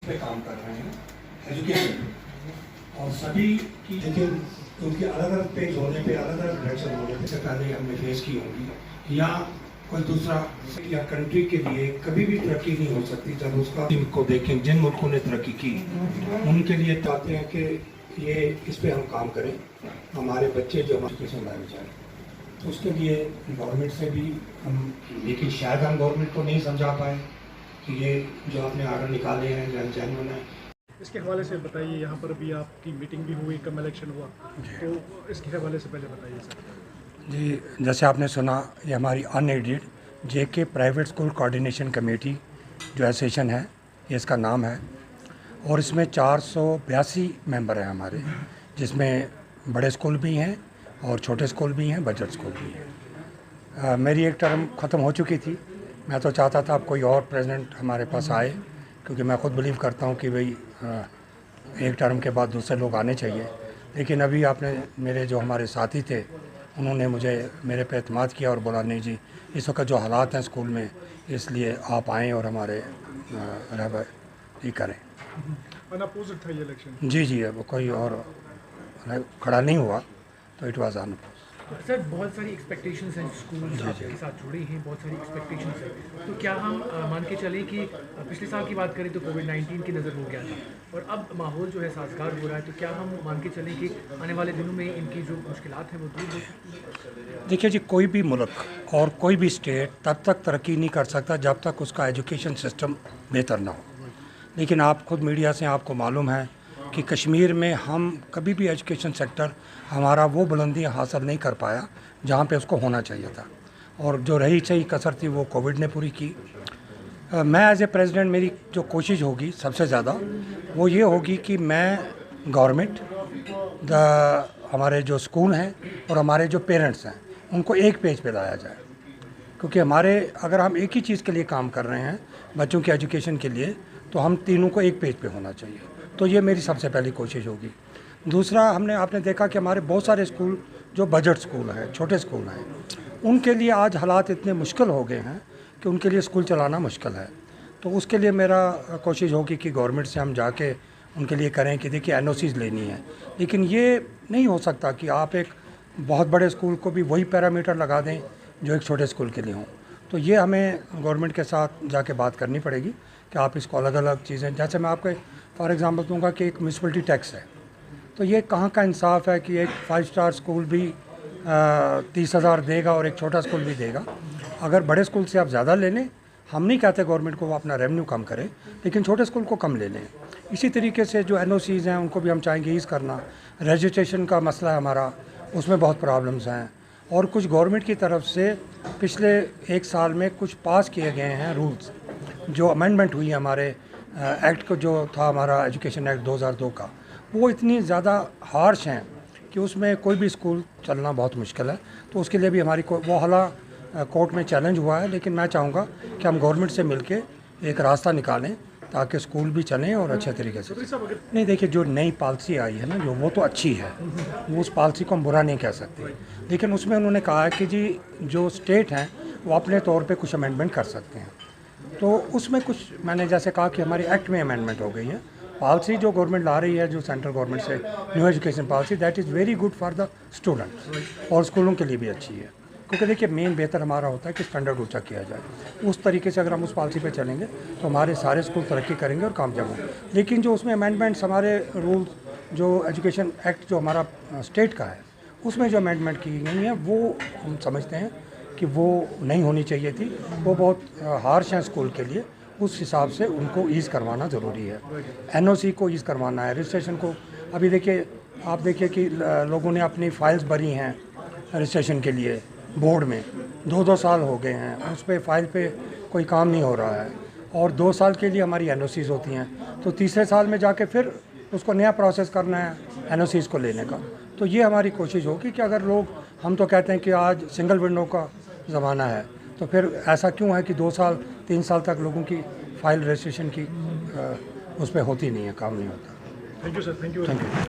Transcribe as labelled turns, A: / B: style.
A: पे काम कर रहे हैं एजुकेशन और सभी की, लेकिन उनके अलग अलग पेज होने पे, अलग अलग डायरेक्शन होने पे सरकारें हमने फेस की होंगी या कोई दूसरा या कंट्री के लिए कभी भी तरक्की नहीं हो सकती जब उसका को देखें। जिन मुल्कों ने तरक्की की उनके लिए चाहते हैं कि ये इस पे हम काम करें, हमारे बच्चे जो एजुकेशन लाए जाए। तो उसके लिए गवर्नमेंट से भी हम, लेकिन शायद हम गवर्नमेंट को नहीं समझा पाए कि ये जो आपने आर्डर निकाले हैं जेन्युइन है।
B: इसके हवाले से बताइए, यहाँ पर भी आपकी मीटिंग भी हुई, कम इलेक्शन हुआ, तो इसके हवाले से पहले बताइए सर।
C: जी, जैसे आपने सुना, ये हमारी अनएडेड जेके प्राइवेट स्कूल कोऑर्डिनेशन कमेटी जो एसोसिएशन है, ये इसका नाम है, और इसमें 482 मेंबर हैं हमारे, जिसमें बड़े स्कूल भी हैं और छोटे स्कूल भी हैं, बजट स्कूल भी हैं। मेरी एक टर्म ख़त्म हो चुकी थी। मैं तो चाहता था अब कोई और प्रेसिडेंट हमारे पास आए, क्योंकि मैं ख़ुद बिलीव करता हूँ कि भाई एक टर्म के बाद दूसरे लोग आने चाहिए। लेकिन अभी आपने, मेरे जो हमारे साथी थे, उन्होंने मुझे मेरे पे एतमाद किया और बोला नहीं जी, इस वक्त जो हालात हैं स्कूल में, इसलिए आप आएँ और हमारे रहबरी करें।
B: अनअपोज्ड था ये इलेक्शन?
C: जी, अब कोई और खड़ा नहीं हुआ, तो इट वाज अनअपोज्ड।
D: सर, बहुत सारी एक्सपेक्टेशंस हैं स्कूल आपके साथ जुड़े हैं, बहुत सारी एक्सपेक्टेशंस हैं, तो क्या हम मान के चलें कि पिछले साल की बात करें तो कोविड-19 की नज़र हो गया था और अब माहौल जो है साजगार हो रहा है, तो क्या हम मान के चलें कि आने वाले दिनों में इनकी जो मुश्किलात हैं वो दूर हो सकती हैं?
C: देखिए जी, कोई भी मुल्क और कोई भी स्टेट तब तक तरक्की नहीं कर सकता जब तक उसका एजुकेशन सिस्टम बेहतर ना हो। लेकिन आप खुद मीडिया से आपको मालूम है कि कश्मीर में हम कभी भी एजुकेशन सेक्टर हमारा वो बुलंदियाँ हासिल नहीं कर पाया जहाँ पे उसको होना चाहिए था, और जो रही सही कसर थी वो कोविड ने पूरी की। मैं एज ए प्रेसिडेंट, मेरी जो कोशिश होगी सबसे ज़्यादा वो ये होगी कि मैं गवर्नमेंट, हमारे जो स्कूल हैं और हमारे जो पेरेंट्स हैं, उनको एक पेज पे लाया जाए, क्योंकि हमारे, अगर हम एक ही चीज़ के लिए काम कर रहे हैं, बच्चों की एजुकेशन के लिए, तो हम तीनों को एक पेज पे होना चाहिए। तो ये मेरी सबसे पहली कोशिश होगी। दूसरा, आपने देखा कि हमारे बहुत सारे स्कूल जो बजट स्कूल हैं, छोटे स्कूल हैं, उनके लिए आज हालात इतने मुश्किल हो गए हैं कि उनके लिए स्कूल चलाना मुश्किल है। तो उसके लिए मेरा कोशिश होगी कि गवर्नमेंट से हम जाके उनके लिए करें कि देखिए एनओसीज़ लेनी है, लेकिन ये नहीं हो सकता कि आप एक बहुत बड़े स्कूल को भी वही पैरामीटर लगा दें जो एक छोटे स्कूल के लिए हों। तो ये हमें गवर्नमेंट के साथ जाके बात करनी पड़ेगी कि आप इसको अलग अलग चीज़ें, जैसे मैं आपको फॉर एग्ज़ाम्पल दूंगा कि एक म्यूनसिपलिटी टैक्स है, तो ये कहाँ का इंसाफ है कि एक 5 स्टार स्कूल भी 30,000 देगा और एक छोटा स्कूल भी देगा। अगर बड़े स्कूल से आप ज़्यादा ले लें, हम नहीं कहते गवर्नमेंट को वो अपना रेवेन्यू कम करे, लेकिन छोटे स्कूल को कम ले लें। इसी तरीके से जो एनओसीज़ हैं उनको भी हम चाहेंगे ईज़ करना। रजिस्ट्रेशन का मसला है हमारा, उसमें बहुत प्रॉब्लम्स हैं, और कुछ गवर्नमेंट की तरफ से पिछले 1 साल में कुछ पास किए गए हैं रूल्स, जो अमेंडमेंट हुई है हमारे एक्ट को, जो था हमारा एजुकेशन एक्ट 2002 का, वो इतनी ज़्यादा हार्श हैं कि उसमें कोई भी स्कूल चलना बहुत मुश्किल है। तो उसके लिए भी हमारी वो हाला कोर्ट में चैलेंज हुआ है, लेकिन मैं चाहूँगा कि हम गवर्नमेंट से मिलके एक रास्ता निकालें ताकि स्कूल भी चलें और अच्छे तरीके से। नहीं, देखिए, जो नई पॉलिसी आई है ना, जो वो तो अच्छी है, वो उस पॉलिसी को हम बुरा नहीं कह सकते, लेकिन उसमें उन्होंने कहा है कि जी जो स्टेट हैं वो अपने तौर पे कुछ अमेंडमेंट कर सकते हैं। तो उसमें कुछ, मैंने जैसे कहा कि हमारी एक्ट में अमेंडमेंट हो गई है। पॉलिसी जो गवर्नमेंट ला रही है, जो सेंट्रल गवर्नमेंट से new education policy, that is very good for the students, और स्कूलों के लिए भी अच्छी है, क्योंकि देखिए मेन बेहतर हमारा होता है कि स्टैंडर्ड ऊंचा किया जाए। उस तरीके से अगर हम उस पॉलिसी पे चलेंगे तो हमारे सारे स्कूल तरक्की करेंगे और कामयाब होंगे। लेकिन जो उसमें अमेंडमेंट्स, हमारे रूल्स, जो एजुकेशन एक्ट जो हमारा स्टेट का है, उसमें जो अमेंडमेंट की गई है, वो हम समझते हैं कि वो नहीं होनी चाहिए थी। वो बहुत हार्श हैं स्कूल के लिए, उस हिसाब से उनको ईज़ करवाना ज़रूरी है। एनओसी को ईज़ करवाना है, रजिस्ट्रेशन को। अभी देखिए, आप देखिए कि लोगों ने अपनी फाइल्स भरी हैं रजिस्ट्रेशन के लिए बोर्ड में, 2-2 साल हो गए हैं, उस पर फाइल पे कोई काम नहीं हो रहा है, और 2 साल के लिए हमारी एनओसीज़ होती हैं, तो तीसरे साल में जाके फिर उसको नया प्रोसेस करना है एनओसीज़ को लेने का। तो ये हमारी कोशिश होगी कि अगर लोग, हम तो कहते हैं कि आज सिंगल विंडो का ज़माना है, तो फिर ऐसा क्यों है कि 2 साल 3 साल तक लोगों की फ़ाइल रजिस्ट्रेशन की उस पर होती नहीं है, काम नहीं होता।
B: Thank you sir, thank you.